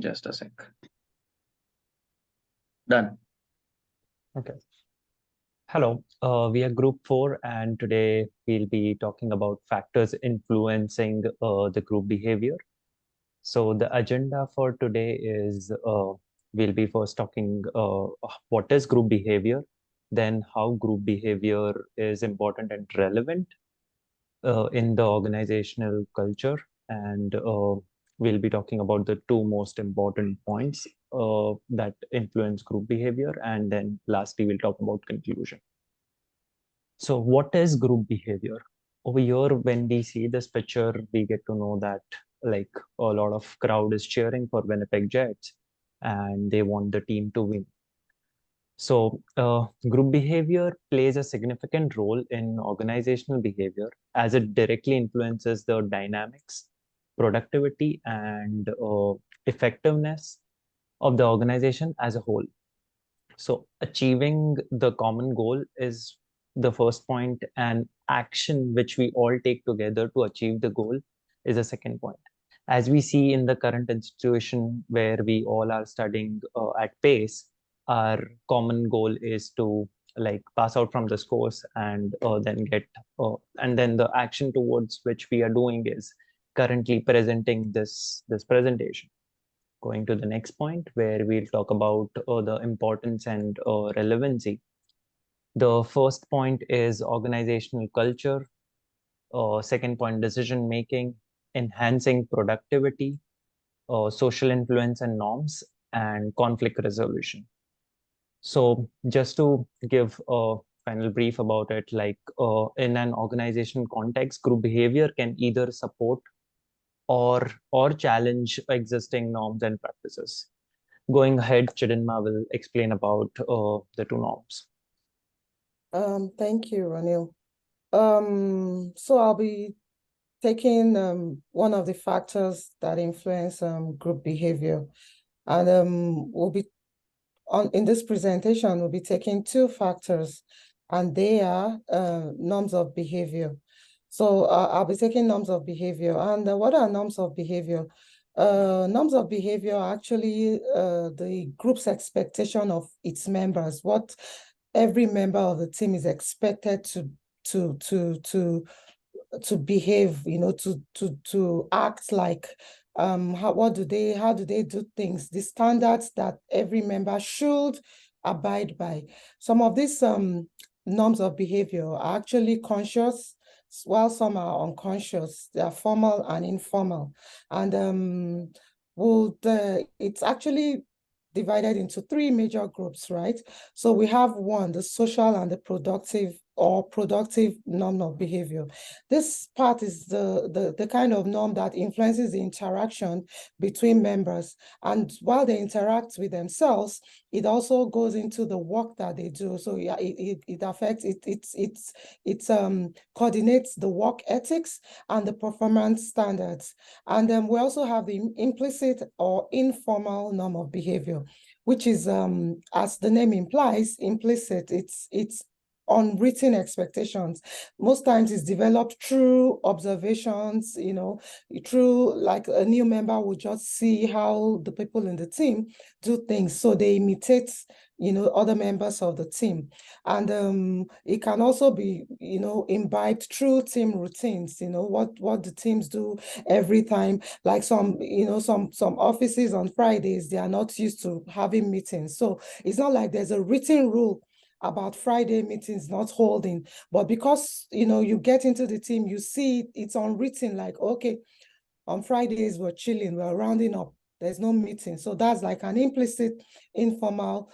Just a sec. Done. Okay. Hello, we are Group 4, and today we'll be talking about factors influencing the group behavior. So the agenda for today is we'll be first talking what is group behavior, then how group behavior is important and relevant in the organizational culture, and we'll be talking about the two most important points that influence group behavior, and then lastly we'll talk about conclusion. So what is group behavior? Over here, when we see this picture, we get to know that like a lot of crowd is cheering for Winnipeg Jets and they want the team to win. So group behavior plays a significant role in organizational behavior as it directly influences the dynamics, productivity, and effectiveness of the organization as a whole. So achieving the common goal is the first point, and action which we all take together to achieve the goal is a second point. As we see in the current institution where we all are studying at pace, our common goal is to like pass out from this course and then get and then the action towards which we are doing is currently presenting this presentation. Going to the next point where we'll talk about the importance and relevancy. The first point is organizational culture. Second point, decision making, enhancing productivity, social influence and norms, and conflict resolution. So just to give a final brief about it, like in an organization context, group behavior can either support or challenge existing norms and practices. Going ahead, Chidinma will explain about the two norms. Thank you, Ronil. So I'll be taking one of the factors that influence group behavior, and we'll be in this presentation we'll be taking two factors, and they are norms of behavior. So I'll be taking norms of behavior. And what are norms of behavior? Norms of behavior are actually the group's expectation of its members, what every member of the team is expected to behave, to act like. How do they do things? The standards that every member should abide by. Some of these norms of behavior are actually conscious, while some are unconscious. They are formal and informal, and it's actually divided into three major groups, right? So we have one, the social and the productive norm of behavior. This part is the kind of norm that influences the interaction between members. And while they interact with themselves, it also goes into the work that they do. So yeah, it affects, it coordinates the work ethics and the performance standards. And then we also have the implicit or informal norm of behavior, which is, as the name implies, implicit. It's unwritten expectations. Most times it's developed through observations, through like a new member will just see how the people in the team do things. So they imitate, other members of the team. And it can also be, imbibed through team routines, what the teams do every time. Like some offices on Fridays, they are not used to having meetings. So it's not like there's a written rule about Friday meetings not holding, but because you get into the team, you see it's unwritten, like, okay, on Fridays we're chilling, we're rounding up, there's no meeting. So that's like an implicit, informal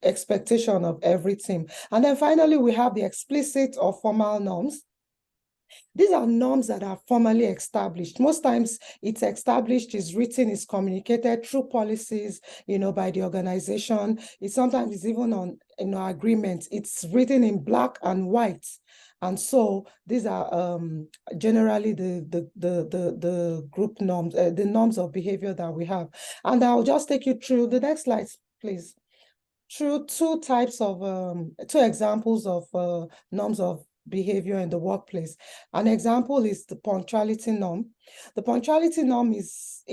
expectation of every team. And then finally we have the explicit or formal norms. These are norms that are formally established. Most times it's established, is written, is communicated through policies, by the organization. It sometimes is even on agreements. It's written in black and white. And so these are generally the group norms, the norms of behavior that we have. And I'll just take you through the next slides, please. Through two examples of norms of behavior in the workplace. An example is the punctuality norm. The punctuality norm it's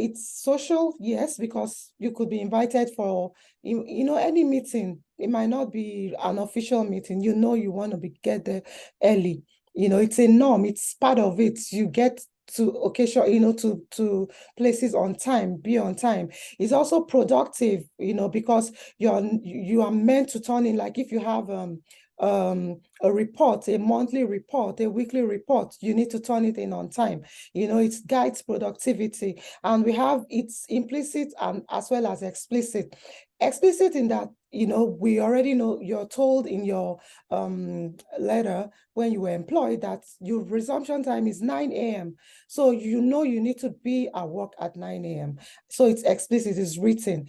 social, yes, because you could be invited for, any meeting. It might not be an official meeting. You want to get there early. It's a norm. It's part of it. You get to occasion, to places on time, be on time. It's also productive, because you are meant to turn in, like if you have a report, a monthly report, a weekly report, you need to turn it in on time. It guides productivity, and we have it's implicit and as well as explicit. Explicit in that, we already know, you're told in your letter when you were employed that your resumption time is 9 a.m. So you need to be at work at 9 a.m. So it's explicit, it's written,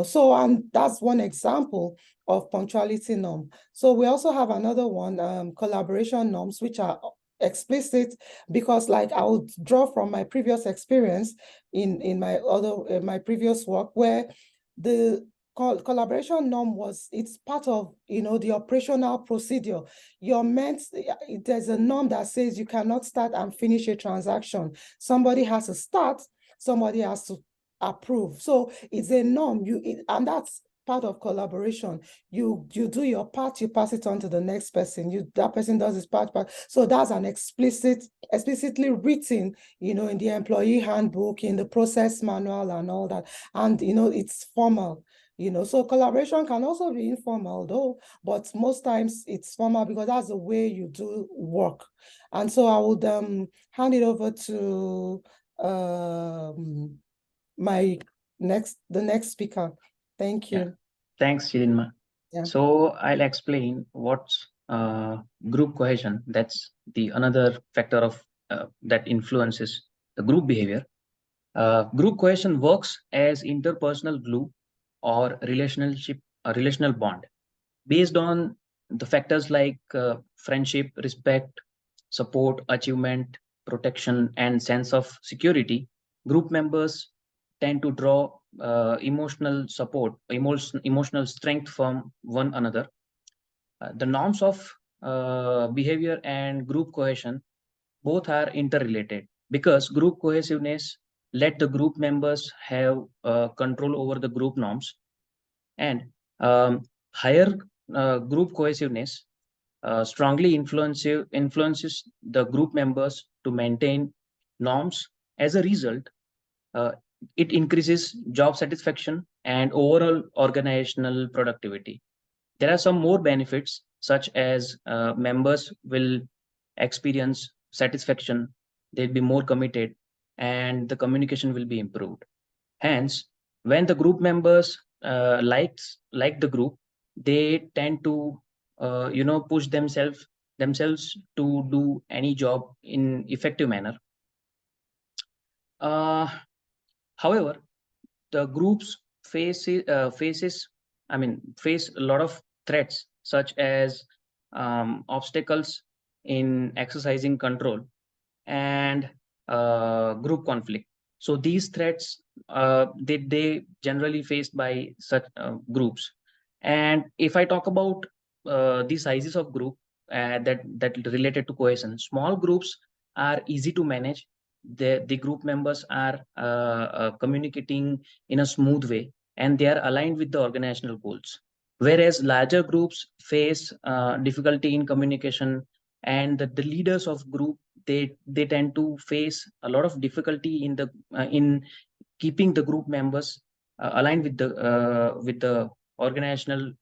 So, and that's one example of punctuality norm. So we also have another one, collaboration norms, which are explicit, because like I would draw from my previous experience in my previous work, where the collaboration norm it's part of the operational procedure. You're meant, there's a norm that says you cannot start and finish a transaction. Somebody has to start, somebody has to approve. So it's a norm, and that's part of collaboration. You do your part, you pass it on to the next person. That person does his part. So that's an explicitly written, in the employee handbook, in the process manual and all that. And it's formal. So collaboration can also be informal though, but most times it's formal because that's the way you do work. And so I would hand it over to the next speaker. Thank you. Yeah. Thanks, Chidinma. Yeah. So I'll explain what's group cohesion. That's the another factor of that influences the group behavior. Group cohesion works as interpersonal glue or relational bond based on the factors like friendship, respect, support, achievement, protection, and sense of security. Group members tend to draw emotional support, emotional strength from one another. The norms of behavior and group cohesion both are interrelated because group cohesiveness let the group members have control over the group norms, and higher group cohesiveness strongly influences the group members to maintain norms. As a result, uh, it increases job satisfaction and overall organizational productivity. There are some more benefits, such as members will experience satisfaction, they'll be more committed, and the communication will be improved. Hence, when the group members like the group, they tend to push themselves to do any job in effective manner. Uh, However, the groups face a lot of threats, such as obstacles in exercising control and group conflict. So these threats they generally faced by such groups. And if I talk about the sizes of group that related to cohesion, small groups are easy to manage. The group members are communicating in a smooth way, and they are aligned with the organizational goals. Whereas larger groups face difficulty in communication, and the leaders of group, they tend to face a lot of difficulty in keeping the group members aligned with the organizational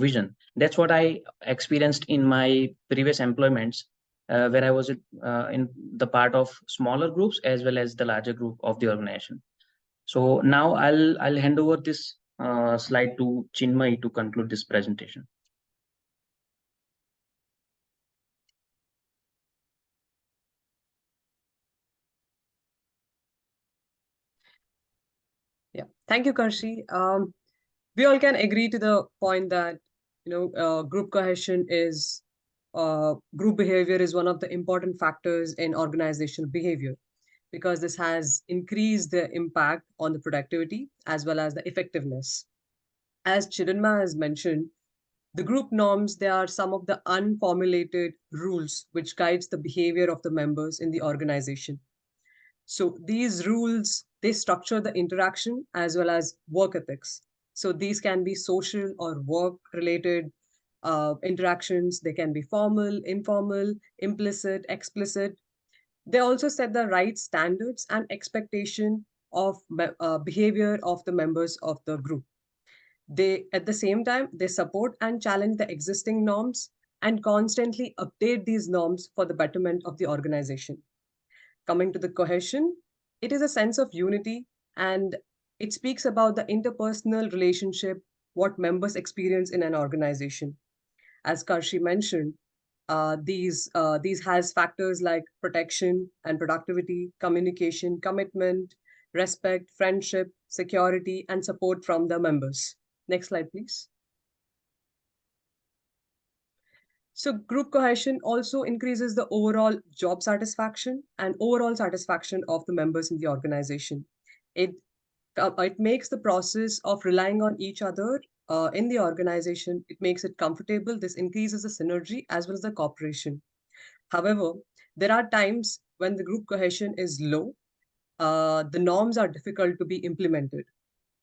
vision. That's what I experienced in my previous employments, where I was in the part of smaller groups as well as the larger group of the organization. So now I'll hand over this slide to Chinmayi to conclude this presentation. Yeah, thank you, Karshi. We all can agree to the point that group cohesion is group behavior is one of the important factors in organizational behavior, because this has increased the impact on the productivity as well as the effectiveness. As Chidinma has mentioned, The group norms, they are some of the unformulated rules which guides the behavior of the members in the organization. So these rules, they structure the interaction as well as work ethics. So these can be social or work related interactions. They can be formal, informal, implicit, explicit. They also set the right standards and expectation of behavior of the members of the group. They, at the same time, they support and challenge the existing norms and constantly update these norms for the betterment of the organization. Coming to the cohesion, it is a sense of unity and it speaks about the interpersonal relationship, what members experience in an organization. As Karshi mentioned, these has factors like protection and productivity, communication, commitment, respect, friendship, security, and support from the members. Next slide, please. So group cohesion also increases the overall job satisfaction and overall satisfaction of the members in the organization. It makes the process of relying on each other in the organization, it makes it comfortable. This increases the synergy as well as the cooperation. However, there are times when the group cohesion is low, the norms are difficult to be implemented.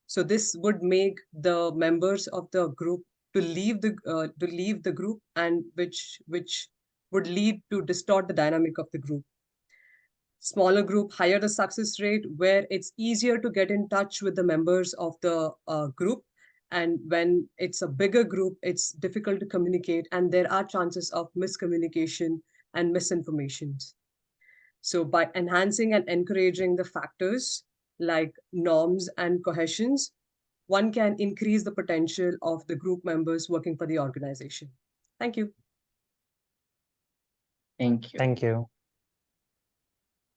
So this would make the members of the group to leave the group, and which would lead to distort the dynamic of the group. Smaller group, higher the success rate, where it's easier to get in touch with the members of the group. And when it's a bigger group, it's difficult to communicate, and there are chances of miscommunication and misinformation. So by enhancing and encouraging the factors like norms and cohesions, one can increase the potential of the group members working for the organization. Thank you. Thank you. Thank you.